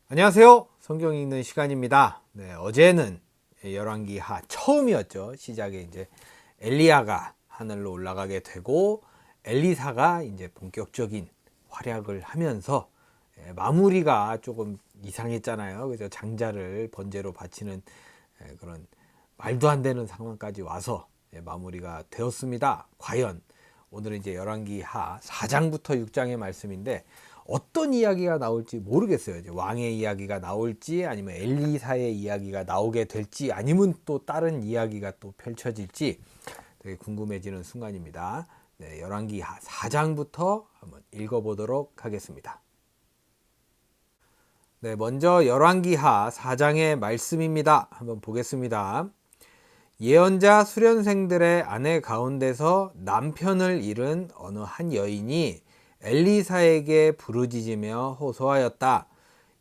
안녕하세요. 성경 읽는 시간입니다. 어제는 열왕기하 처음이었죠. 시작에 이제 엘리야가 하늘로 올라가게 되고 엘리사가 이제 본격적인 활약을 하면서 마무리가 조금 이상했잖아요. 그래서 장자를 번제로 바치는 그런 말도 안 되는 상황까지 와서 마무리가 되었습니다. 과연 오늘은 이제 열왕기하 4장부터 6장의 말씀인데 어떤 이야기가 나올지 모르겠어요. 이제 왕의 이야기가 나올지 아니면 엘리사의 이야기가 나오게 될지 아니면 또 다른 이야기가 또 펼쳐질지 되게 궁금해지는 순간입니다. 열왕기하 4장부터 한번 읽어보도록 하겠습니다. 먼저 열왕기하 4장의 말씀입니다. 한번 보겠습니다. 예언자 수련생들의 아내 가운데서 남편을 잃은 어느 한 여인이 엘리사에게 부르짖으며 호소하였다.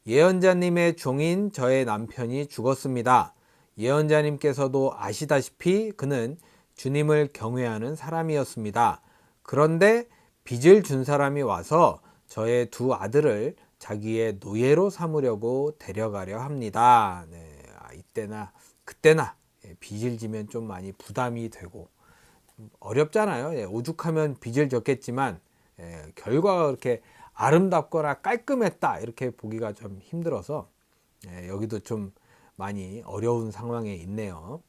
예언자님의 종인 저의 남편이 죽었습니다. 예언자님께서도 아시다시피 그는 주님을 경외하는 사람이었습니다. 그런데 빚을 준 사람이 와서 저의 두 아들을 자기의 노예로 삼으려고 데려가려 합니다. 이때나 그때나 빚을 지면 좀 많이 부담이 되고 어렵잖아요. 오죽하면 빚을 졌겠지만 결과가 그렇게 아름답거나 깔끔했다 이렇게 보기가 좀 힘들어서 여기도 좀 많이 어려운 상황에 있네요.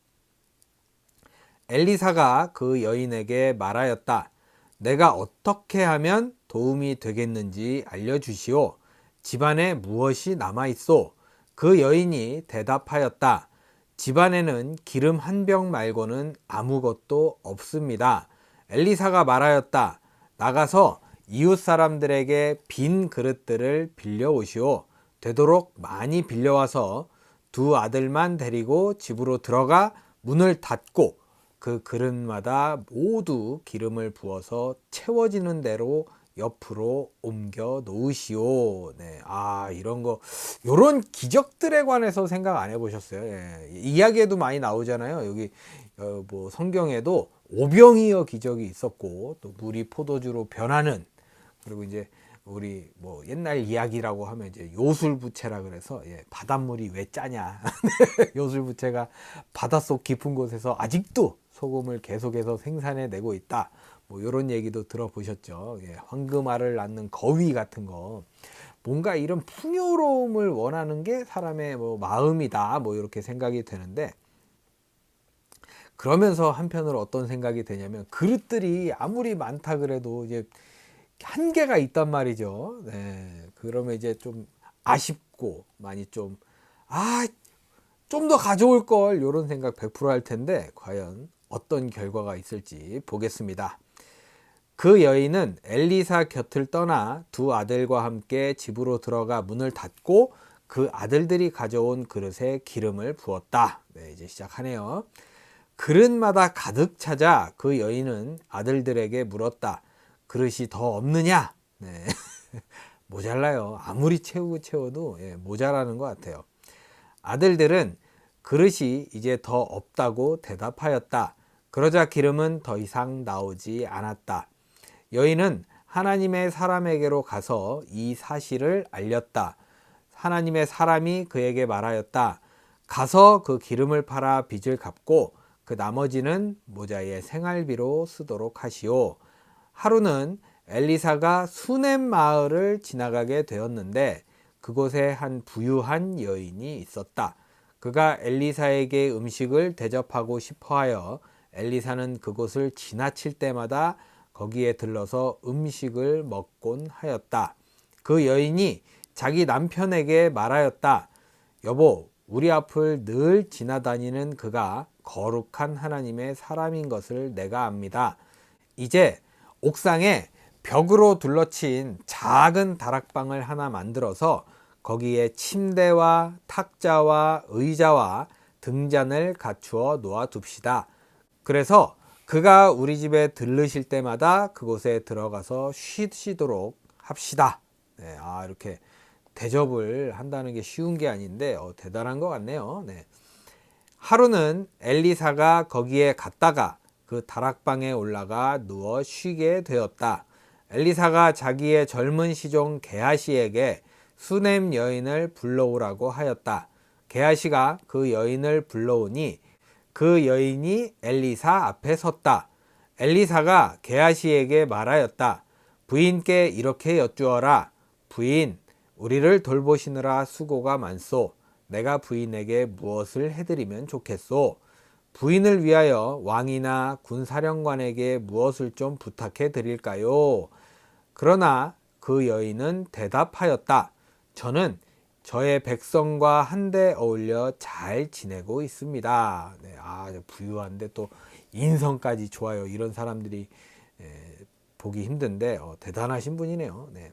엘리사가 그 여인에게 말하였다. 내가 어떻게 하면 도움이 되겠는지 알려주시오. 집안에 무엇이 남아있소? 그 여인이 대답하였다. 집안에는 기름 한 병 말고는 아무것도 없습니다. 엘리사가 말하였다. 나가서 이웃 사람들에게 빈 그릇들을 빌려오시오. 되도록 많이 빌려와서 두 아들만 데리고 집으로 들어가 문을 닫고 그 그릇마다 모두 기름을 부어서 채워지는 대로 옆으로 옮겨 놓으시오. 요런 기적들에 관해서 생각 안 해보셨어요? 이야기에도 많이 나오잖아요. 여기 뭐 성경에도 오병이어 기적이 있었고 또 물이 포도주로 변하는, 그리고 이제 우리 뭐 옛날 이야기라고 하면 이제 요술부채라 그래서 바닷물이 왜 짜냐 요술부채가 바닷속 깊은 곳에서 아직도 소금을 계속해서 생산해내고 있다, 뭐 이런 얘기도 들어보셨죠. 황금알을 낳는 거위 같은 거, 뭔가 이런 풍요로움을 원하는 게 사람의 뭐 마음이다, 뭐 이렇게 생각이 되는데, 그러면서 한편으로 어떤 생각이 되냐면 그릇들이 아무리 많다 그래도 이제 한계가 있단 말이죠. 그러면 이제 좀 아쉽고 많이 좀 더 가져올 걸, 이런 생각 100% 할 텐데 과연 어떤 결과가 있을지 보겠습니다. 그 여인은 엘리사 곁을 떠나 두 아들과 함께 집으로 들어가 문을 닫고 그 아들들이 가져온 그릇에 기름을 부었다. 이제 시작하네요. 그릇마다 가득 찾아 그 여인은 아들들에게 물었다. 그릇이 더 없느냐? 모자라요. 아무리 채워도 모자라는 것 같아요. 아들들은 그릇이 이제 더 없다고 대답하였다. 그러자 기름은 더 이상 나오지 않았다. 여인은 하나님의 사람에게로 가서 이 사실을 알렸다. 하나님의 사람이 그에게 말하였다. 가서 그 기름을 팔아 빚을 갚고 그 나머지는 모자의 생활비로 쓰도록 하시오. 하루는 엘리사가 수넴 마을을 지나가게 되었는데 그곳에 한 부유한 여인이 있었다. 그가 엘리사에게 음식을 대접하고 싶어하여 엘리사는 그곳을 지나칠 때마다 거기에 들러서 음식을 먹곤 하였다. 그 여인이 자기 남편에게 말하였다. 여보, 우리 앞을 늘 지나다니는 그가 거룩한 하나님의 사람인 것을 내가 압니다. 이제 옥상에 벽으로 둘러친 작은 다락방을 하나 만들어서 거기에 침대와 탁자와 의자와 등잔을 갖추어 놓아둡시다. 그래서 그가 우리 집에 들르실 때마다 그곳에 들어가서 쉬도록 합시다. 이렇게 대접을 한다는 게 쉬운 게 아닌데 대단한 것 같네요. 하루는 엘리사가 거기에 갔다가 그 그 다락방에 올라가 누워 쉬게 되었다. 엘리사가 자기의 젊은 시종 게하시에게 수넴 여인을 불러오라고 하였다. 게하시가 그 여인을 불러오니 그 여인이 엘리사 앞에 섰다. 엘리사가 게하시에게 말하였다. 부인께 이렇게 여쭈어라. 부인, 우리를 돌보시느라 수고가 많소. 내가 부인에게 무엇을 해드리면 좋겠소? 부인을 위하여 왕이나 군사령관에게 무엇을 좀 부탁해 드릴까요? 그러나 그 여인은 대답하였다. 저는 저의 백성과 한데 어울려 잘 지내고 있습니다. 네, 부유한데 또 인성까지 좋아요. 이런 사람들이 보기 힘든데 대단하신 분이네요. 네.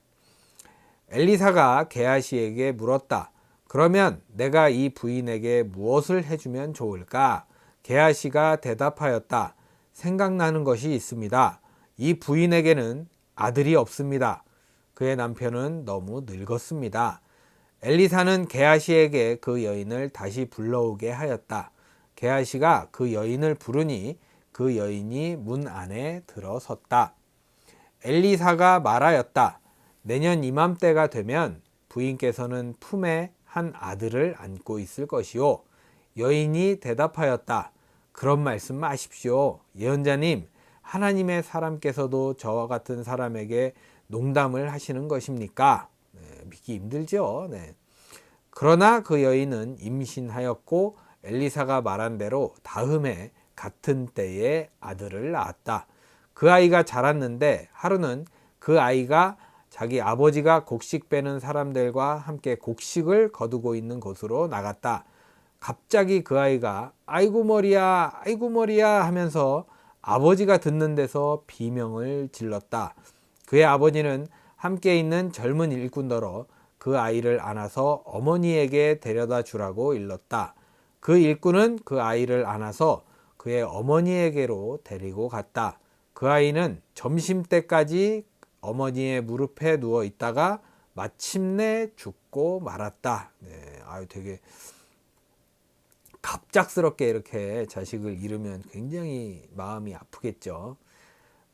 엘리사가 게하시에게 물었다. 그러면 내가 이 부인에게 무엇을 해주면 좋을까? 게하시가 대답하였다. 생각나는 것이 있습니다. 이 부인에게는 아들이 없습니다. 그의 남편은 너무 늙었습니다. 엘리사는 게하시에게 그 여인을 다시 불러오게 하였다. 게하시가 그 여인을 부르니 그 여인이 문 안에 들어섰다. 엘리사가 말하였다. 내년 이맘때가 되면 부인께서는 품에 한 아들을 안고 있을 것이요. 여인이 대답하였다. 그런 말씀 마십시오. 예언자님, 하나님의 사람께서도 저와 같은 사람에게 농담을 하시는 것입니까? 네, 믿기 힘들죠. 네. 그러나 그 여인은 임신하였고 엘리사가 말한 대로 다음해 같은 때에 아들을 낳았다. 그 아이가 자랐는데 하루는 그 아이가 자기 아버지가 곡식 빼는 사람들과 함께 곡식을 거두고 있는 곳으로 나갔다. 갑자기 그 아이가 아이고 머리야 아이고 머리야 하면서 아버지가 듣는 데서 비명을 질렀다. 그의 아버지는 함께 있는 젊은 일꾼더러 그 아이를 안아서 어머니에게 데려다 주라고 일렀다. 그 일꾼은 그 아이를 안아서 그의 어머니에게로 데리고 갔다. 그 아이는 점심때까지 어머니의 무릎에 누워 있다가 마침내 죽고 말았다. 네, 되게 갑작스럽게 이렇게 자식을 잃으면 굉장히 마음이 아프겠죠.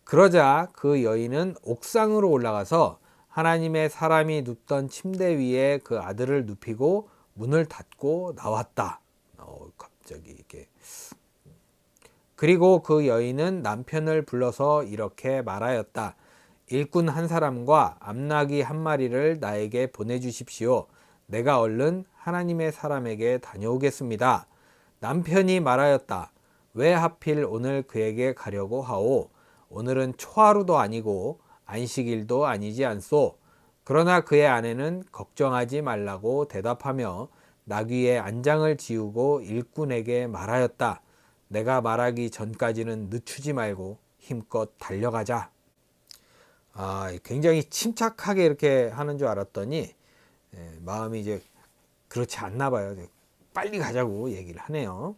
그러자 그 여인은 옥상으로 올라가서 하나님의 사람이 눕던 침대 위에 그 아들을 눕히고 문을 닫고 나왔다. 갑자기 이렇게. 그리고 그 여인은 남편을 불러서 이렇게 말하였다. 일꾼 한 사람과 암나귀 한 마리를 나에게 보내주십시오. 내가 얼른 하나님의 사람에게 다녀오겠습니다. 남편이 말하였다. 왜 하필 오늘 그에게 가려고 하오? 오늘은 초하루도 아니고 안식일도 아니지 않소. 그러나 그의 아내는 걱정하지 말라고 대답하며 나귀의 안장을 지우고 일꾼에게 말하였다. 내가 말하기 전까지는 늦추지 말고 힘껏 달려가자. 굉장히 침착하게 이렇게 하는 줄 알았더니 마음이 이제 그렇지 않나 봐요. 빨리 가자고 얘기를 하네요.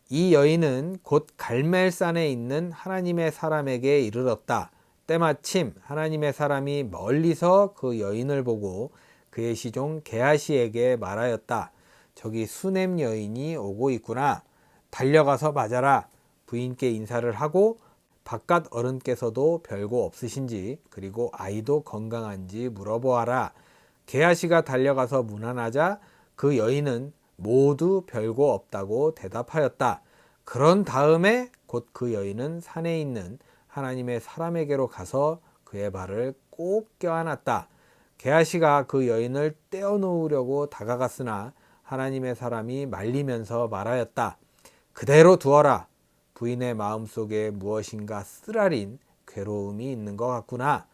이 여인은 곧 갈멜산에 있는 하나님의 사람에게 이르렀다. 때마침 하나님의 사람이 멀리서 그 여인을 보고 그의 시종 게하시에게 말하였다. 저기 수넴 여인이 오고 있구나. 달려가서 맞아라. 부인께 인사를 하고 바깥 어른께서도 별거 없으신지 그리고 아이도 건강한지 물어보아라. 게하시가 달려가서 문안하자 그 여인은 모두 별거 없다고 대답하였다. 그런 다음에 곧 그 여인은 산에 있는 하나님의 사람에게로 가서 그의 발을 꼭 껴안았다. 게하시가 그 여인을 떼어놓으려고 다가갔으나 하나님의 사람이 말리면서 말하였다. 그대로 두어라. 부인의 마음속에 무엇인가 쓰라린 괴로움이 있는 것 같구나.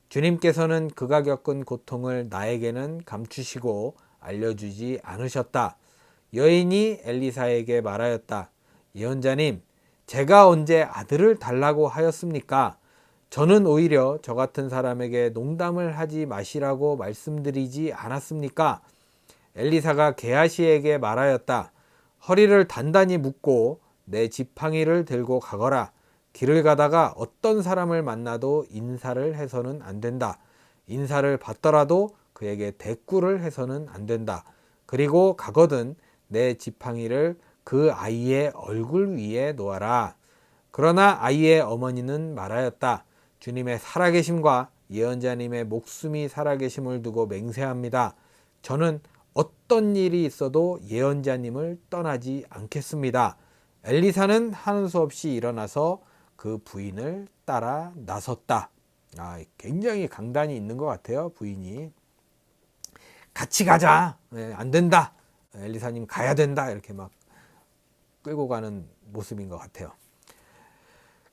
주님께서는 그가 겪은 고통을 나에게는 감추시고 알려주지 않으셨다. 여인이 엘리사에게 말하였다. 예언자님, 제가 언제 아들을 달라고 하였습니까? 저는 오히려 저 같은 사람에게 농담을 하지 마시라고 말씀드리지 않았습니까? 엘리사가 게하시에게 말하였다. 허리를 단단히 묶고 내 지팡이를 들고 가거라. 길을 가다가 어떤 사람을 만나도 인사를 해서는 안 된다. 인사를 받더라도 그에게 대꾸를 해서는 안 된다. 그리고 가거든 내 지팡이를 그 아이의 얼굴 위에 놓아라. 그러나 아이의 어머니는 말하였다. 주님의 살아계심과 예언자님의 목숨이 살아계심을 두고 맹세합니다. 저는 어떤 일이 있어도 예언자님을 떠나지 않겠습니다. 엘리사는 하는 수 없이 일어나서 그 부인을 따라 나섰다. 굉장히 강단이 있는 것 같아요. 부인이 같이 가자. 안 된다. 엘리사님 가야 된다. 이렇게 막 끌고 가는 모습인 것 같아요.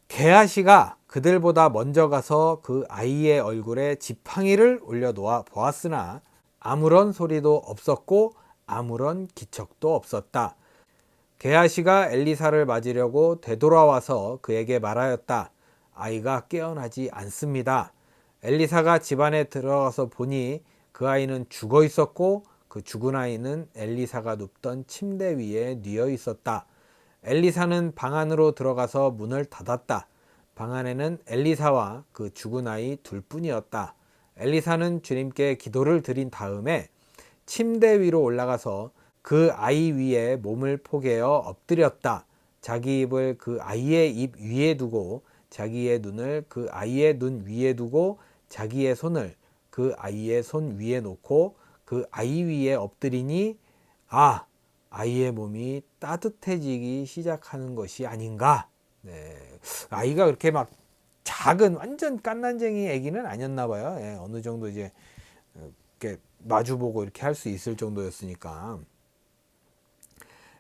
게하시가 그들보다 먼저 가서 그 아이의 얼굴에 지팡이를 올려놓아 보았으나 아무런 소리도 없었고 아무런 기척도 없었다. 게하시가 엘리사를 맞으려고 되돌아와서 그에게 말하였다. 아이가 깨어나지 않습니다. 엘리사가 집안에 들어가서 보니 그 아이는 죽어 있었고 그 죽은 아이는 엘리사가 눕던 침대 위에 뉘어 있었다. 엘리사는 방 안으로 들어가서 문을 닫았다. 방 안에는 엘리사와 그 죽은 아이 둘뿐이었다. 엘리사는 주님께 기도를 드린 다음에 침대 위로 올라가서 그 아이 위에 몸을 포개어 엎드렸다. 자기 입을 그 아이의 입 위에 두고 자기의 눈을 그 아이의 눈 위에 두고 자기의 손을 그 아이의 손 위에 놓고 그 아이 위에 엎드리니 아이의 몸이 따뜻해지기 시작하는 것이 아닌가. 아이가 그렇게 막 작은 완전 깐난쟁이 애기는 아니었나 봐요. 어느 정도 이제 이렇게 마주보고 이렇게 할 수 있을 정도였으니까.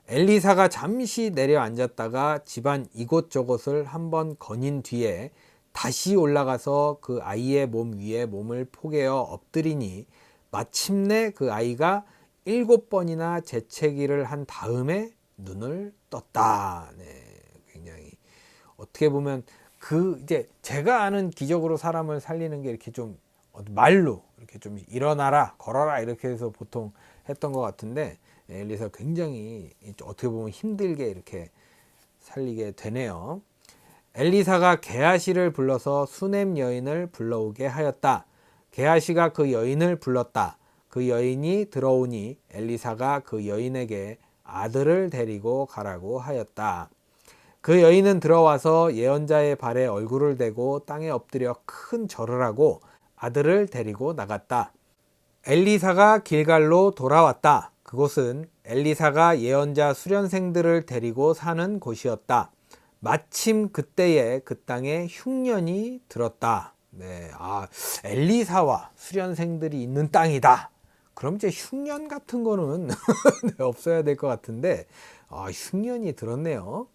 엘리사가 잠시 내려앉았다가 집안 이곳저곳을 한번 거닌 뒤에 다시 올라가서 그 아이의 몸 위에 몸을 포개어 엎드리니 마침내 그 아이가 7번이나 재채기를 한 다음에 눈을 떴다. 굉장히 어떻게 보면 이제 제가 아는 기적으로 사람을 살리는 게 이렇게 좀 말로 이렇게 좀 일어나라, 걸어라 이렇게 해서 보통 했던 것 같은데 엘리사 굉장히 어떻게 보면 힘들게 이렇게 살리게 되네요. 엘리사가 게하시를 불러서 수넴 여인을 불러오게 하였다. 게하시가 그 여인을 불렀다. 그 여인이 들어오니 엘리사가 그 여인에게 아들을 데리고 가라고 하였다. 그 여인은 들어와서 예언자의 발에 얼굴을 대고 땅에 엎드려 큰 절을 하고 아들을 데리고 나갔다. 엘리사가 길갈로 돌아왔다. 그곳은 엘리사가 예언자 수련생들을 데리고 사는 곳이었다. 마침 그때에 그 땅에 흉년이 들었다. 엘리사와 수련생들이 있는 땅이다. 그럼 이제 흉년 같은 거는 없어야 될 것 같은데 흉년이 들었네요.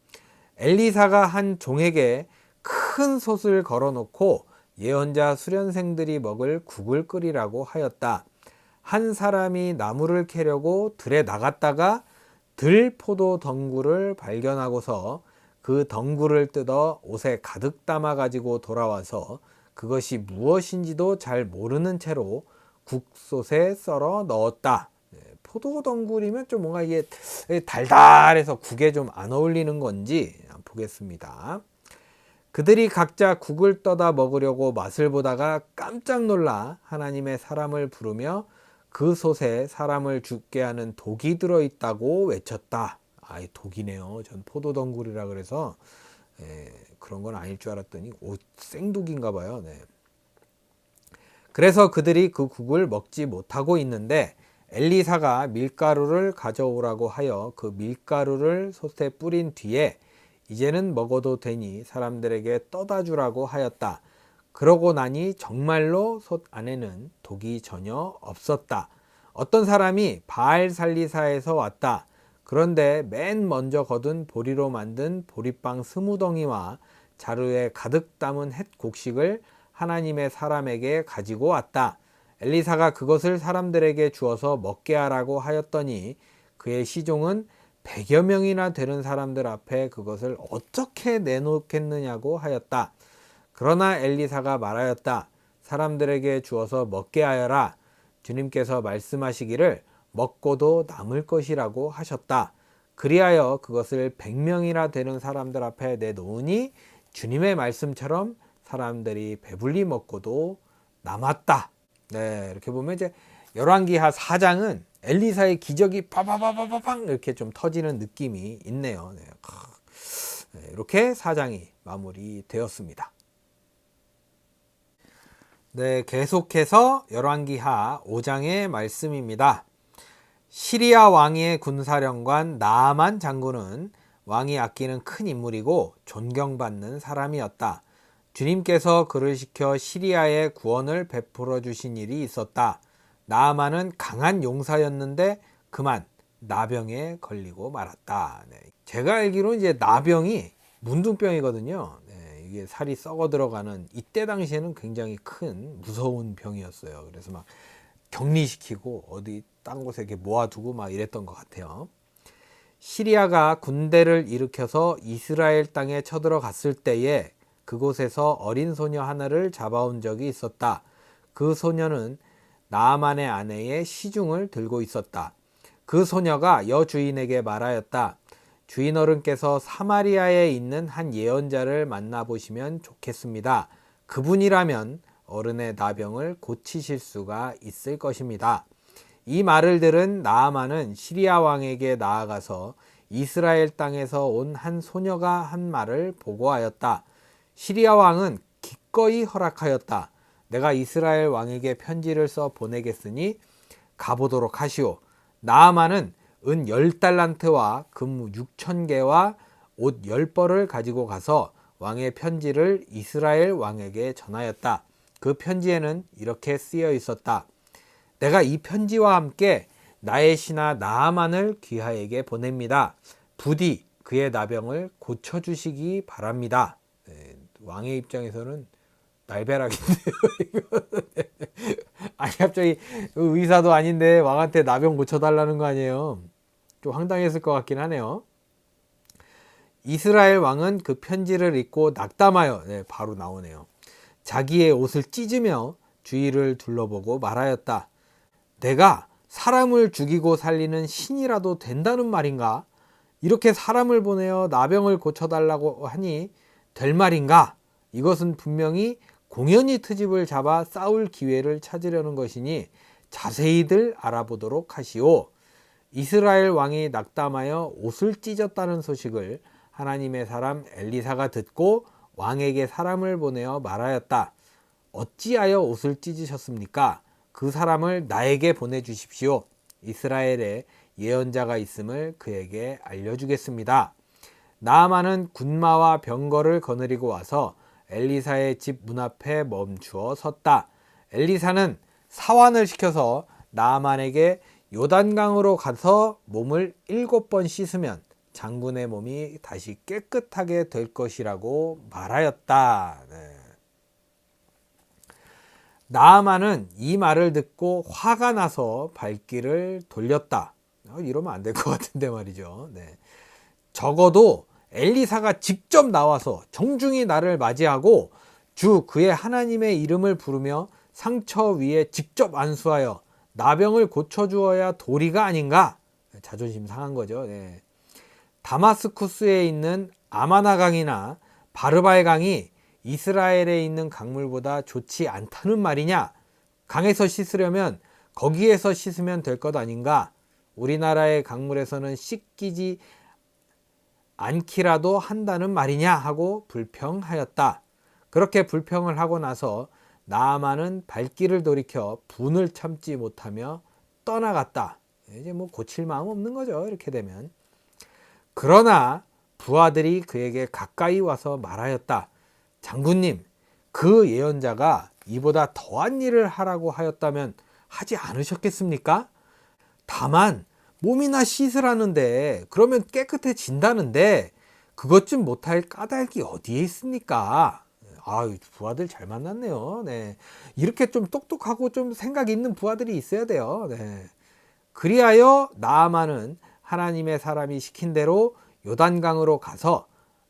엘리사가 한 종에게 큰 솥을 걸어놓고 예언자 수련생들이 먹을 국을 끓이라고 하였다. 한 사람이 나무를 캐려고 들에 나갔다가 들포도 덩굴을 발견하고서 그 덩굴을 뜯어 옷에 가득 담아 가지고 돌아와서 그것이 무엇인지도 잘 모르는 채로 국솥에 썰어 넣었다. 포도 덩굴이면 좀 뭔가 이게 달달해서 국에 좀 안 어울리는 건지 보겠습니다. 그들이 각자 국을 떠다 먹으려고 맛을 보다가 깜짝 놀라 하나님의 사람을 부르며 그 솥에 사람을 죽게 하는 독이 들어있다고 외쳤다. 독이네요. 전 포도덩굴이라 그래서 그런 건 아닐 줄 알았더니 생독인가 봐요. 그래서 그들이 그 국을 먹지 못하고 있는데 엘리사가 밀가루를 가져오라고 하여 그 밀가루를 솥에 뿌린 뒤에 이제는 먹어도 되니 사람들에게 떠다 주라고 하였다. 그러고 나니 정말로 솥 안에는 독이 전혀 없었다. 어떤 사람이 바알살리사에서 왔다. 그런데 맨 먼저 거둔 보리로 만든 보리빵 20덩이와 자루에 가득 담은 햇 곡식을 하나님의 사람에게 가지고 왔다. 엘리사가 그것을 사람들에게 주어서 먹게 하라고 하였더니 그의 시종은 100여 명이나 되는 사람들 앞에 그것을 어떻게 내놓겠느냐고 하였다. 그러나 엘리사가 말하였다. 사람들에게 주어서 먹게 하여라. 주님께서 말씀하시기를 먹고도 남을 것이라고 하셨다. 그리하여 그것을 100명이나 되는 사람들 앞에 내놓으니 주님의 말씀처럼 사람들이 배불리 먹고도 남았다. 이렇게 보면 이제 열왕기하 4장은 엘리사의 기적이 파파파파팡 이렇게 좀 터지는 느낌이 있네요. 이렇게 4장이 마무리되었습니다. 네, 계속해서 열왕기하 5장의 말씀입니다. 시리아 왕의 군사령관 나아만 장군은 왕이 아끼는 큰 인물이고 존경받는 사람이었다. 주님께서 그를 시켜 시리아에 구원을 베풀어 주신 일이 있었다. 나아만은 강한 용사였는데 그만 나병에 걸리고 말았다. 네. 제가 알기로는 이제 나병이 문둥병이거든요. 네, 이게 살이 썩어 들어가는, 이때 당시에는 굉장히 큰 무서운 병이었어요. 그래서 막 격리시키고 어디 딴 곳에 이렇게 모아두고 막 이랬던 것 같아요. 시리아가 군대를 일으켜서 이스라엘 땅에 쳐들어갔을 때에 그곳에서 어린 소녀 하나를 잡아온 적이 있었다. 그 소녀는 나아만의 아내의 시중을 들고 있었다. 그 소녀가 여주인에게 말하였다. 주인 어른께서 사마리아에 있는 한 예언자를 만나보시면 좋겠습니다. 그분이라면 어른의 나병을 고치실 수가 있을 것입니다. 이 말을 들은 나아만은 시리아 왕에게 나아가서 이스라엘 땅에서 온 한 소녀가 한 말을 보고하였다. 시리아 왕은 기꺼이 허락하였다. 내가 이스라엘 왕에게 편지를 써 보내겠으니 가보도록 하시오. 나아만은 은 10달란트와 금 6,000개와 옷 10벌을 가지고 가서 왕의 편지를 이스라엘 왕에게 전하였다. 그 편지에는 이렇게 쓰여 있었다. 내가 이 편지와 함께 나의 신하 나아만을 귀하에게 보냅니다. 부디 그의 나병을 고쳐주시기 바랍니다. 네, 왕의 입장에서는 날벼락인데요. 아니 갑자기 의사도 아닌데 왕한테 나병 고쳐달라는 거 아니에요. 좀 황당했을 것 같긴 하네요. 이스라엘 왕은 그 편지를 읽고 낙담하여, 네, 바로 나오네요. 자기의 옷을 찢으며 주위를 둘러보고 말하였다. 내가 사람을 죽이고 살리는 신이라도 된다는 말인가? 이렇게 사람을 보내어 나병을 고쳐달라고 하니 될 말인가? 이것은 분명히 공연히 트집을 잡아 싸울 기회를 찾으려는 것이니 자세히들 알아보도록 하시오. 이스라엘 왕이 낙담하여 옷을 찢었다는 소식을 하나님의 사람 엘리사가 듣고 왕에게 사람을 보내어 말하였다. 어찌하여 옷을 찢으셨습니까? 그 사람을 나에게 보내주십시오. 이스라엘에 예언자가 있음을 그에게 알려주겠습니다. 나아만은 군마와 병거를 거느리고 와서 엘리사의 집 문 앞에 멈추어 섰다. 엘리사는 사환을 시켜서 나아만에게 요단강으로 가서 몸을 7번 씻으면 장군의 몸이 다시 깨끗하게 될 것이라고 말하였다. 네. 나아만은 이 말을 듣고 화가 나서 발길을 돌렸다. 이러면 안 될 것 같은데 말이죠. 네. 적어도 엘리사가 직접 나와서 정중히 나를 맞이하고 주 그의 하나님의 이름을 부르며 상처 위에 직접 안수하여 나병을 고쳐주어야 도리가 아닌가? 자존심 상한 거죠. 네. 다마스쿠스에 있는 아마나강이나 바르바의 강이 이스라엘에 있는 강물보다 좋지 않다는 말이냐? 강에서 씻으려면 거기에서 씻으면 될 것 아닌가? 우리나라의 강물에서는 씻기지 않기라도 한다는 말이냐? 하고 불평하였다. 그렇게 불평을 하고 나서 나아만은 발길을 돌이켜 분을 참지 못하며 떠나갔다. 이제 뭐 고칠 마음 없는 거죠. 이렇게 되면. 그러나 부하들이 그에게 가까이 와서 말하였다. 장군님, 그 예언자가 이보다 더한 일을 하라고 하였다면 하지 않으셨겠습니까? 다만 몸이나 씻으라는데 그러면 깨끗해진다는데 그것 좀 못할 까닭이 어디에 있습니까? 아유, 부하들 잘 만났네요. 네. 이렇게 좀 똑똑하고 좀 생각 있는 부하들이 있어야 돼요. 네. 그리하여 나아만은 하나님의 사람이 시킨 대로 요단강으로 가서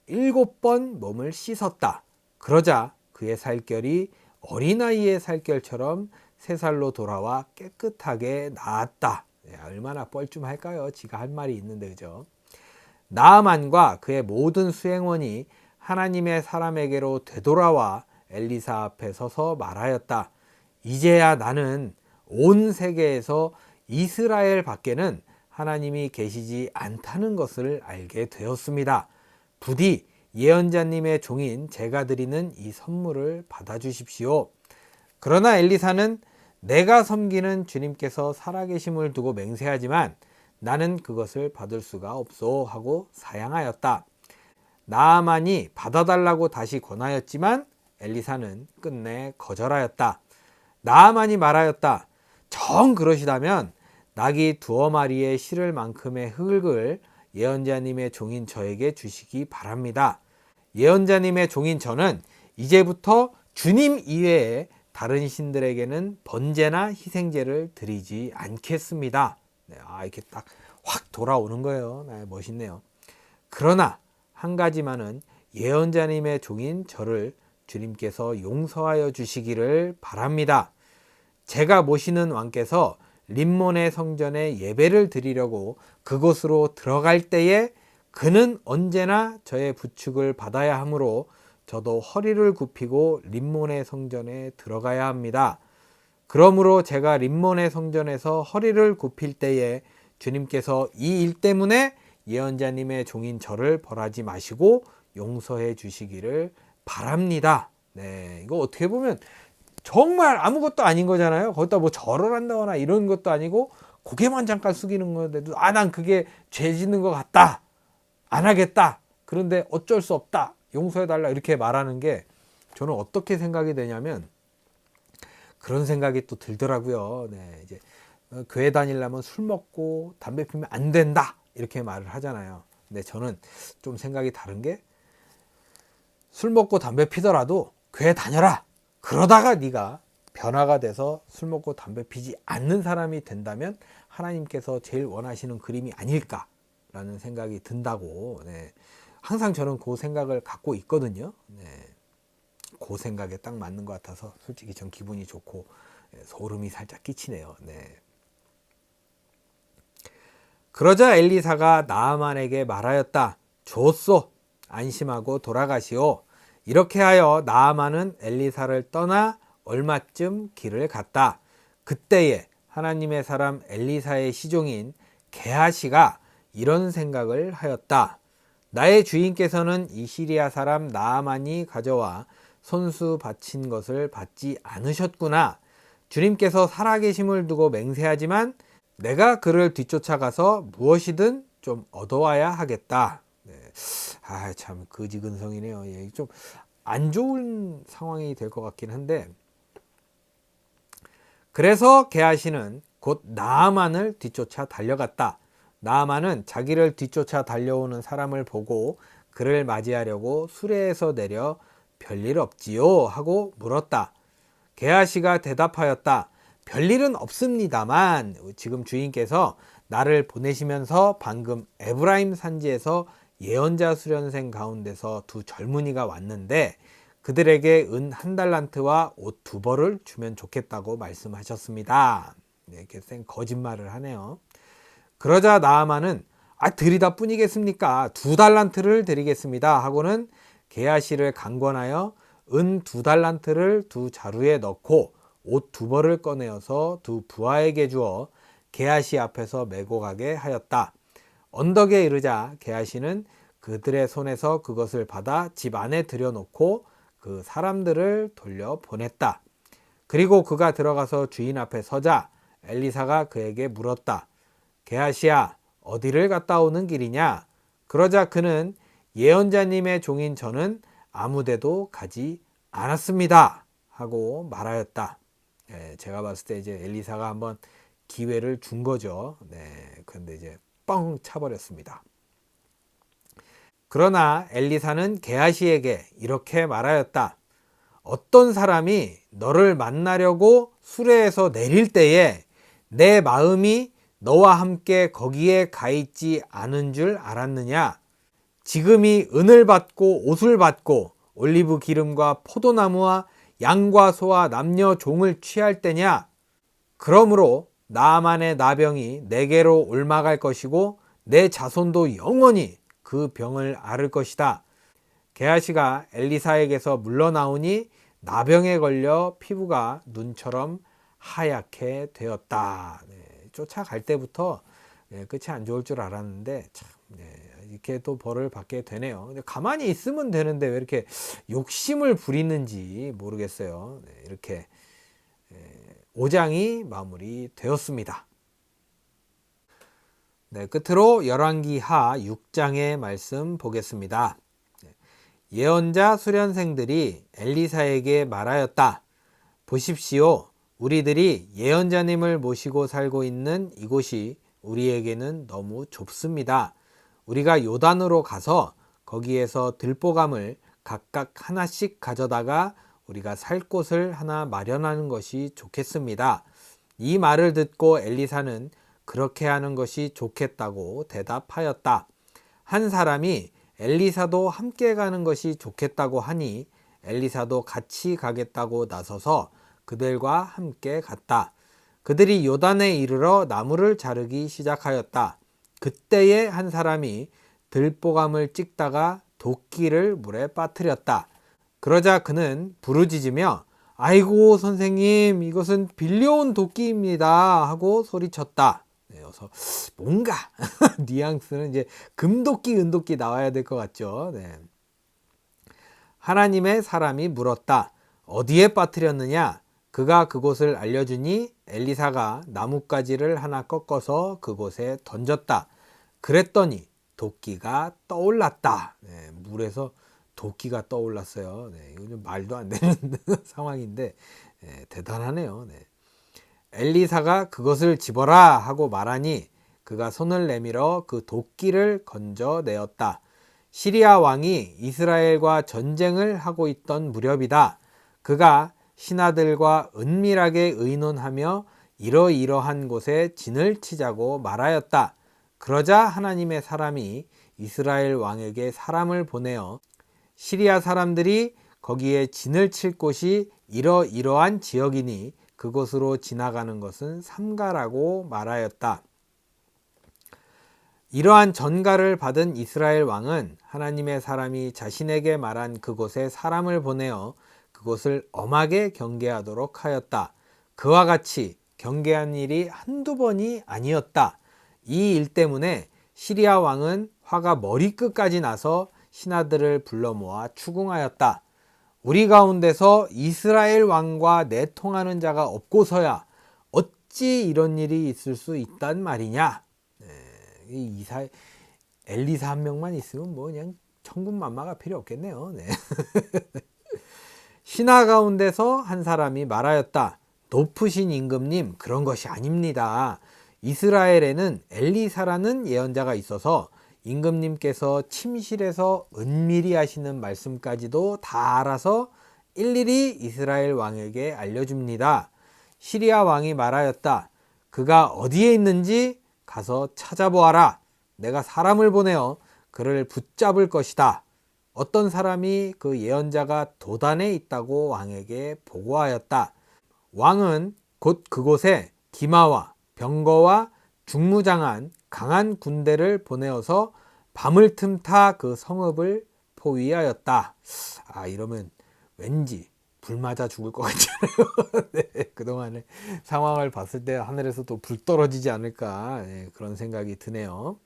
7번 몸을 씻었다. 그러자 그의 살결이 어린아이의 살결처럼 새살로 돌아와 깨끗하게 나았다. 네, 얼마나 뻘쭘할까요? 지가 할 말이 있는데, 그죠? 나아만과 그의 모든 수행원이 하나님의 사람에게로 되돌아와 엘리사 앞에 서서 말하였다. 이제야 나는 온 세계에서 이스라엘 밖에는 하나님이 계시지 않다는 것을 알게 되었습니다. 부디 예언자님의 종인 제가 드리는 이 선물을 받아주십시오. 그러나 엘리사는 내가 섬기는 주님께서 살아계심을 두고 맹세하지만 나는 그것을 받을 수가 없소 하고 사양하였다. 나아만이 받아달라고 다시 권하였지만 엘리사는 끝내 거절하였다. 나아만이 말하였다. 정 그러시다면 낙이 2마리에 실을 만큼의 흙을 예언자님의 종인 저에게 주시기 바랍니다. 예언자님의 종인 저는 이제부터 주님 이외에 다른 신들에게는 번제나 희생제를 드리지 않겠습니다. 네, 이렇게 딱 확 돌아오는 거예요. 네, 멋있네요. 그러나 한 가지만은 예언자님의 종인 저를 주님께서 용서하여 주시기를 바랍니다. 제가 모시는 왕께서 림몬의 성전에 예배를 드리려고 그곳으로 들어갈 때에 그는 언제나 저의 부축을 받아야 하므로 저도 허리를 굽히고 림몬의 성전에 들어가야 합니다. 그러므로 제가 림몬의 성전에서 허리를 굽힐 때에 주님께서 이 일 때문에 예언자님의 종인 저를 벌하지 마시고 용서해 주시기를 바랍니다. 네, 이거 어떻게 보면 정말 아무것도 아닌 거잖아요. 거기다 뭐 절을 한다거나 이런 것도 아니고 고개만 잠깐 숙이는 건데도 난 그게 죄 짓는 것 같다. 안 하겠다. 그런데 어쩔 수 없다. 용서해 달라. 이렇게 말하는 게 저는 어떻게 생각이 되냐면 그런 생각이 또 들더라고요. 네, 이제 교회 다니려면 술 먹고 담배 피우면 안 된다. 이렇게 말을 하잖아요. 근데 저는 좀 생각이 다른 게 술 먹고 담배 피더라도 교회 다녀라. 그러다가 네가 변화가 돼서 술 먹고 담배 피지 않는 사람이 된다면 하나님께서 제일 원하시는 그림이 아닐까라는 생각이 든다고. 네. 항상 저는 그 생각을 갖고 있거든요. 네. 그 생각에 딱 맞는 것 같아서 솔직히 전 기분이 좋고 소름이 살짝 끼치네요. 네. 그러자 엘리사가 나아만에게 말하였다. 좋소. 안심하고 돌아가시오. 이렇게 하여 나아만은 엘리사를 떠나 얼마쯤 길을 갔다. 그때에 하나님의 사람 엘리사의 시종인 게하시가 이런 생각을 하였다. 나의 주인께서는 이 시리아 사람 나아만이 가져와 손수 바친 것을 받지 않으셨구나. 주님께서 살아계심을 두고 맹세하지만 내가 그를 뒤쫓아가서 무엇이든 좀 얻어와야 하겠다. 네. 참 거지근성이네요. 예, 좀 안 좋은 상황이 될 것 같긴 한데, 그래서 게하시는 곧 나아만을 뒤쫓아 달려갔다. 나아만은 자기를 뒤쫓아 달려오는 사람을 보고 그를 맞이하려고 수레에서 내려 별일 없지요 하고 물었다. 게하시가 대답하였다. 별일은 없습니다만 지금 주인께서 나를 보내시면서 방금 에브라임 산지에서 예언자 수련생 가운데서 2 젊은이가 왔는데 그들에게 은 1달란트와 옷 2벌을 주면 좋겠다고 말씀하셨습니다. 네, 이렇게 쌩 거짓말을 하네요. 그러자 나아만은 드리다 뿐이겠습니까? 2달란트를 드리겠습니다 하고는 게하시를 강권하여 은 2달란트를 2 자루에 넣고 옷 2벌을 꺼내어서 2 부하에게 주어 게하시 앞에서 메고 가게 하였다. 언덕에 이르자 게하시는 그들의 손에서 그것을 받아 집 안에 들여놓고 그 사람들을 돌려 보냈다. 그리고 그가 들어가서 주인 앞에 서자 엘리사가 그에게 물었다. 게하시야, 어디를 갔다 오는 길이냐? 그러자 그는 예언자님의 종인 저는 아무데도 가지 않았습니다 하고 말하였다. 제가 봤을 때 이제 엘리사가 한번 기회를 준 거죠. 그런데 이제 뻥 차버렸습니다. 그러나 엘리사는 게하시에게 이렇게 말하였다. 어떤 사람이 너를 만나려고 수레에서 내릴 때에 내 마음이 너와 함께 거기에 가 있지 않은 줄 알았느냐? 지금이 은을 받고 옷을 받고 올리브 기름과 포도나무와 양과 소와 남녀 종을 취할 때냐? 그러므로 나아만의 나병이 내게로 옮아갈 것이고 내 자손도 영원히 그 병을 앓을 것이다. 게하시가 엘리사에게서 물러나오니 나병에 걸려 피부가 눈처럼 하얗게 되었다. 쫓아갈 때부터 끝이 안 좋을 줄 알았는데 참 이렇게 또 벌을 받게 되네요. 근데 가만히 있으면 되는데 왜 이렇게 욕심을 부리는지 모르겠어요. 네, 이렇게 5장이 마무리되었습니다. 네, 끝으로 열왕기하 6장의 말씀 보겠습니다. 예언자 수련생들이 엘리사에게 말하였다. 보십시오. 우리들이 예언자님을 모시고 살고 있는 이곳이 우리에게는 너무 좁습니다. 우리가 요단으로 가서 거기에서 들보감을 각각 하나씩 가져다가 우리가 살 곳을 하나 마련하는 것이 좋겠습니다. 이 말을 듣고 엘리사는 그렇게 하는 것이 좋겠다고 대답하였다. 한 사람이 엘리사도 함께 가는 것이 좋겠다고 하니 엘리사도 같이 가겠다고 나서서 그들과 함께 갔다. 그들이 요단에 이르러 나무를 자르기 시작하였다. 그때에 한 사람이 들보감을 찍다가 도끼를 물에 빠뜨렸다. 그러자 그는 부르짖으며 아이고 선생님 이것은 빌려온 도끼입니다 하고 소리쳤다. 네, 그래서 뭔가 뉘앙스는 이제 금도끼 은도끼 나와야 될 것 같죠. 네. 하나님의 사람이 물었다. 어디에 빠뜨렸느냐? 그가 그곳을 알려주니 엘리사가 나뭇가지를 하나 꺾어서 그곳에 던졌다. 그랬더니 도끼가 떠올랐다. 네, 물에서 도끼가 떠올랐어요. 네, 이거 좀 말도 안 되는 상황인데 대단하네요. 네. 엘리사가 그것을 집어라 하고 말하니 그가 손을 내밀어 그 도끼를 건져내었다. 시리아 왕이 이스라엘과 전쟁을 하고 있던 무렵이다. 그가 신하들과 은밀하게 의논하며 이러이러한 곳에 진을 치자고 말하였다. 그러자 하나님의 사람이 이스라엘 왕에게 사람을 보내어 시리아 사람들이 거기에 진을 칠 곳이 이러이러한 지역이니 그곳으로 지나가는 것은 삼가라고 말하였다. 이러한 전가를 받은 이스라엘 왕은 하나님의 사람이 자신에게 말한 그곳에 사람을 보내어 그곳을 엄하게 경계하도록 하였다. 그와 같이 경계한 일이 한두 번이 아니었다. 이 일 때문에 시리아 왕은 화가 머리끝까지 나서 신하들을 불러 모아 추궁하였다. 우리 가운데서 이스라엘 왕과 내통하는 자가 없고서야 어찌 이런 일이 있을 수 있단 말이냐. 엘리사 한 명만 있으면 뭐 그냥 천군만마가 필요 없겠네요. 네. 신하 가운데서 한 사람이 말하였다. 높으신 임금님 그런 것이 아닙니다. 이스라엘에는 엘리사라는 예언자가 있어서 임금님께서 침실에서 은밀히 하시는 말씀까지도 다 알아서 일일이 이스라엘 왕에게 알려줍니다. 시리아 왕이 말하였다. 그가 어디에 있는지 가서 찾아보아라. 내가 사람을 보내어 그를 붙잡을 것이다. 어떤 사람이 그 예언자가 도단에 있다고 왕에게 보고하였다. 왕은 곧 그곳에 기마와 병거와 중무장한 강한 군대를 보내어서 밤을 틈타 그 성읍을 포위하였다. 이러면 왠지 불 맞아 죽을 것 같잖아요. 네, 그동안의 상황을 봤을 때 하늘에서 또 불 떨어지지 않을까 그런 생각이 드네요.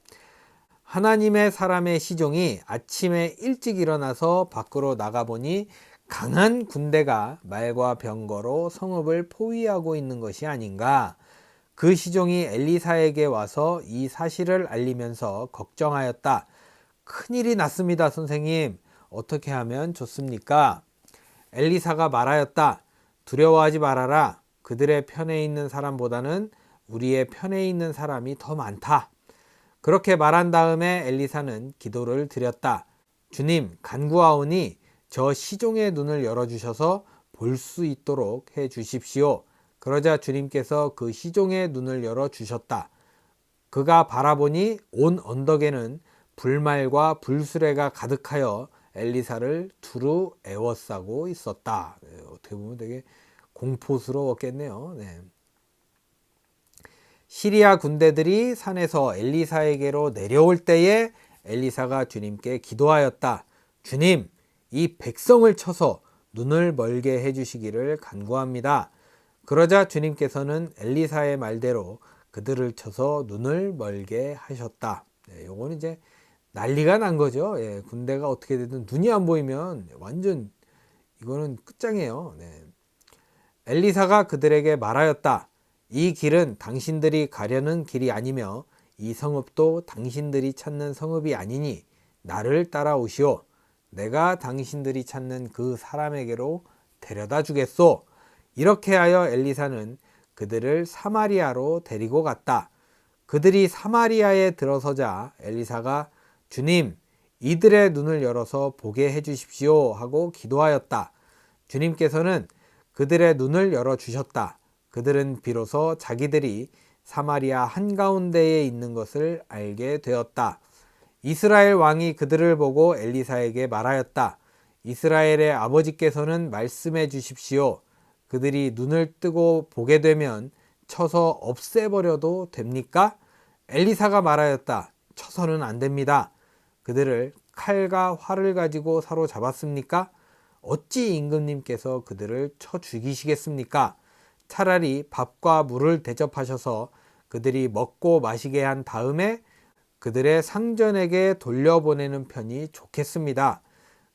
하나님의 사람의 시종이 아침에 일찍 일어나서 밖으로 나가보니 강한 군대가 말과 병거로 성읍을 포위하고 있는 것이 아닌가. 그 시종이 엘리사에게 와서 이 사실을 알리면서 걱정하였다. 큰일이 났습니다, 선생님. 어떻게 하면 좋습니까? 엘리사가 말하였다. 두려워하지 말아라. 그들의 편에 있는 사람보다는 우리의 편에 있는 사람이 더 많다. 그렇게 말한 다음에 엘리사는 기도를 드렸다. 주님, 간구하오니 저 시종의 눈을 열어주셔서 볼 수 있도록 해 주십시오. 그러자 주님께서 그 시종의 눈을 열어주셨다. 그가 바라보니 온 언덕에는 불말과 불수레가 가득하여 엘리사를 두루 에워싸고 있었다. 어떻게 보면 되게 공포스러웠겠네요. 네. 시리아 군대들이 산에서 엘리사에게로 내려올 때에 엘리사가 주님께 기도하였다. 주님, 이 백성을 쳐서 눈을 멀게 해주시기를 간구합니다. 그러자 주님께서는 엘리사의 말대로 그들을 쳐서 눈을 멀게 하셨다. 요거는 이제 난리가 난 거죠. 예, 군대가 어떻게 되든 눈이 안 보이면 완전 이거는 끝장이에요. 네. 엘리사가 그들에게 말하였다. 이 길은 당신들이 가려는 길이 아니며 이 성읍도 당신들이 찾는 성읍이 아니니 나를 따라오시오. 내가 당신들이 찾는 그 사람에게로 데려다 주겠소. 이렇게 하여 엘리사는 그들을 사마리아로 데리고 갔다. 그들이 사마리아에 들어서자 엘리사가 주님, 이들의 눈을 열어서 보게 해주십시오 하고 기도하였다. 주님께서는 그들의 눈을 열어주셨다. 그들은 비로소 자기들이 사마리아 한가운데에 있는 것을 알게 되었다. 이스라엘 왕이 그들을 보고 엘리사에게 말하였다. 이스라엘의 아버지께서는 말씀해 주십시오. 그들이 눈을 뜨고 보게 되면 쳐서 없애버려도 됩니까? 엘리사가 말하였다. 쳐서는 안 됩니다. 그들을 칼과 활을 가지고 사로잡았습니까? 어찌 임금님께서 그들을 쳐 죽이시겠습니까? 차라리 밥과 물을 대접하셔서 그들이 먹고 마시게 한 다음에 그들의 상전에게 돌려보내는 편이 좋겠습니다.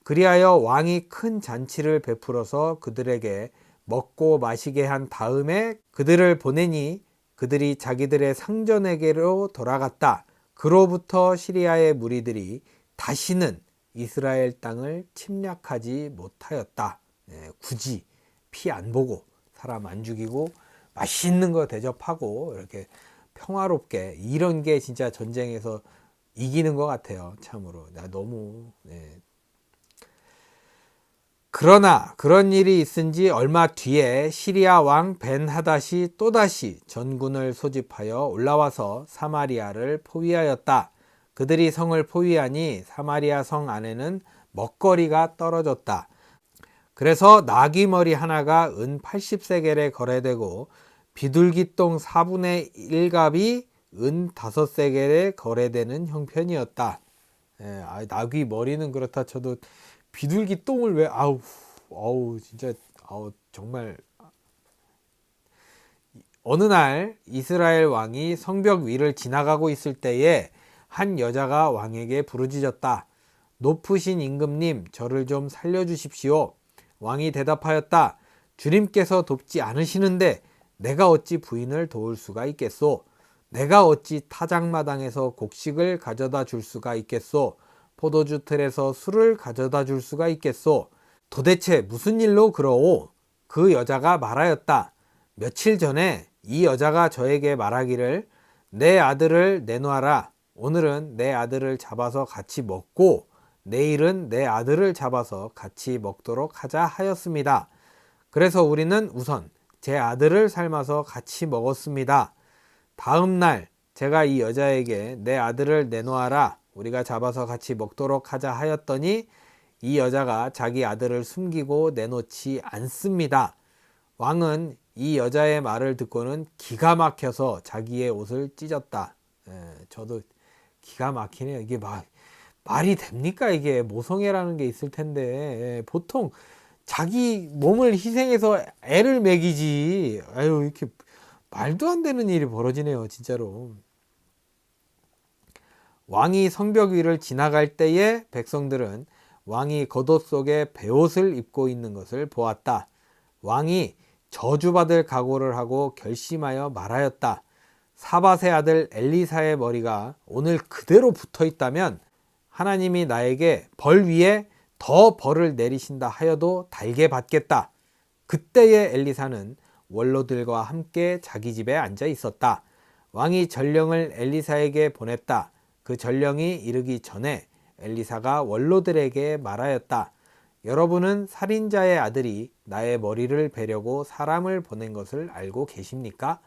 그리하여 왕이 큰 잔치를 베풀어서 그들에게 먹고 마시게 한 다음에 그들을 보내니 그들이 자기들의 상전에게로 돌아갔다. 그로부터 시리아의 무리들이 다시는 이스라엘 땅을 침략하지 못하였다. 굳이 피 안 보고 사람 안 죽이고 맛있는 거 대접하고 이렇게 평화롭게, 이런 게 진짜 전쟁에서 이기는 것 같아요. 참으로 나 너무 그러나 그런 일이 있은 지 얼마 뒤에 시리아 왕 벤하닷이 또다시 전군을 소집하여 올라와서 사마리아를 포위하였다. 그들이 성을 포위하니 사마리아 성 안에는 먹거리가 떨어졌다. 그래서 나귀 머리 하나가 은 80세겔에 거래되고 비둘기똥 4분의 1갑이 은 5세겔에 거래되는 형편이었다. 나귀 머리는 그렇다 쳐도 비둘기 똥을 왜 진짜 정말. 어느 날 이스라엘 왕이 성벽 위를 지나가고 있을 때에 한 여자가 왕에게 부르짖었다. 높으신 임금님, 저를 좀 살려주십시오. 왕이 대답하였다. 주님께서 돕지 않으시는데 내가 어찌 부인을 도울 수가 있겠소? 내가 어찌 타작마당에서 곡식을 가져다 줄 수가 있겠소? 포도주 틀에서 술을 가져다 줄 수가 있겠소? 도대체 무슨 일로 그러오? 그 여자가 말하였다. 며칠 전에 이 여자가 저에게 말하기를 내 아들을 내놓아라. 오늘은 내 아들을 잡아서 같이 먹고 내일은 내 아들을 잡아서 같이 먹도록 하자 하였습니다. 그래서 우리는 우선 제 아들을 삶아서 같이 먹었습니다. 다음 날 제가 이 여자에게 내 아들을 내놓아라. 우리가 잡아서 같이 먹도록 하자 하였더니 이 여자가 자기 아들을 숨기고 내놓지 않습니다. 왕은 이 여자의 말을 듣고는 기가 막혀서 자기의 옷을 찢었다. 저도 기가 막히네요. 이게 말이 됩니까? 이게 모성애라는 게 있을 텐데 보통 자기 몸을 희생해서 애를 먹이지. 이렇게 말도 안 되는 일이 벌어지네요, 진짜로. 왕이 성벽 위를 지나갈 때에 백성들은 왕이 겉옷 속에 베옷을 입고 있는 것을 보았다. 왕이 저주받을 각오를 하고 결심하여 말하였다. 사밧의 아들 엘리사의 머리가 오늘 그대로 붙어 있다면 하나님이 나에게 벌 위에 더 벌을 내리신다 하여도 달게 받겠다. 그때의 엘리사는 원로들과 함께 자기 집에 앉아 있었다. 왕이 전령을 엘리사에게 보냈다. 그 전령이 이르기 전에 엘리사가 원로들에게 말하였다. 여러분은 살인자의 아들이 나의 머리를 베려고 사람을 보낸 것을 알고 계십니까?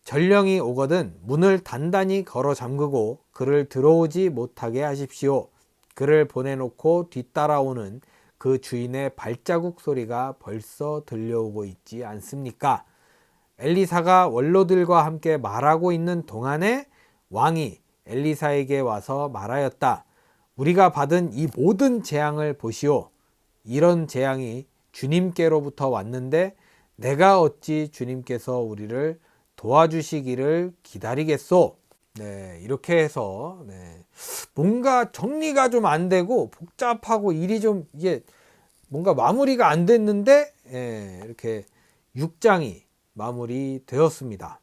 전령이 오거든 문을 단단히 걸어 잠그고 그를 들어오지 못하게 하십시오. 그를 보내놓고 뒤따라오는 그 주인의 발자국 소리가 벌써 들려오고 있지 않습니까? 엘리사가 원로들과 함께 말하고 있는 동안에 왕이 엘리사에게 와서 말하였다. 우리가 받은 이 모든 재앙을 보시오. 이런 재앙이 주님께로부터 왔는데 내가 어찌 주님께서 우리를 도와주시기를 기다리겠소? 네, 이렇게 해서 네, 뭔가 정리가 좀 안 되고 복잡하고 일이 좀 이게 뭔가 마무리가 안 됐는데 예, 이렇게 6장이 마무리되었습니다.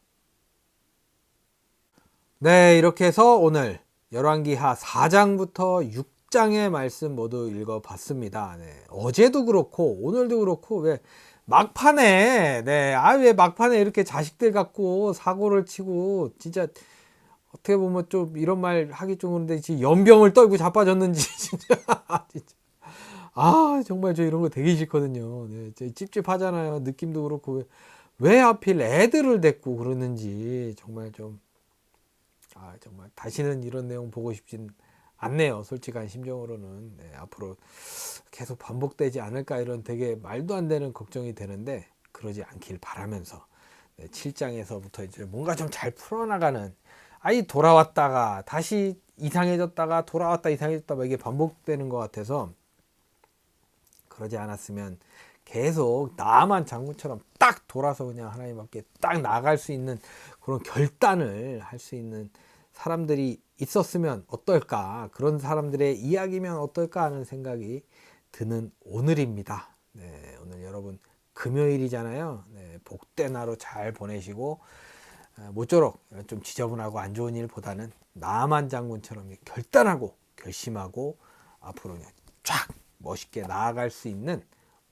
네, 이렇게 해서 오늘 열왕기하 4장부터 6장의 말씀 모두 읽어봤습니다. 네, 어제도 그렇고 오늘도 그렇고 왜 막판에 왜 막판에 이렇게 자식들 갖고 사고를 치고 진짜 어떻게 보면 좀 이런 말 하기 좀 그런데 지금 연병을 떨고 자빠졌는지 진짜 진짜 정말 저 이런 거 되게 싫거든요. 네, 찝찝하잖아요. 느낌도 그렇고 왜 하필 애들을 데리고 그러는지 정말 좀 정말 다시는 이런 내용 보고 싶진 않네요. 솔직한 심정으로는 네, 앞으로 계속 반복되지 않을까 이런 되게 말도 안 되는 걱정이 되는데 그러지 않길 바라면서 네, 7장에서부터 이제 뭔가 좀 잘 풀어나가는 돌아왔다가 다시 이상해졌다가 돌아왔다 이상해졌다 막 이게 반복되는 것 같아서 그러지 않았으면 계속 나만 장군처럼 딱 돌아서 그냥 하나님 앞에 딱 나갈 수 있는 그런 결단을 할 수 있는 사람들이 있었으면 어떨까, 그런 사람들의 이야기면 어떨까 하는 생각이 드는 오늘입니다. 네, 오늘 여러분 금요일이잖아요. 네, 복된 하루 잘 보내시고 모쪼록 좀 지저분하고 안 좋은 일보다는 나만 장군처럼 결단하고 결심하고 앞으로 그냥 쫙 멋있게 나아갈 수 있는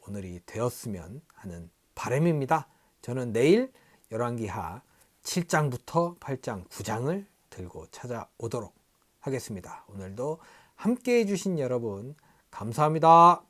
오늘이 되었으면 하는 바람입니다. 저는 내일 열왕기하 7장부터 8장, 9장을 들고 찾아오도록 하겠습니다. 오늘도 함께 해주신 여러분 감사합니다.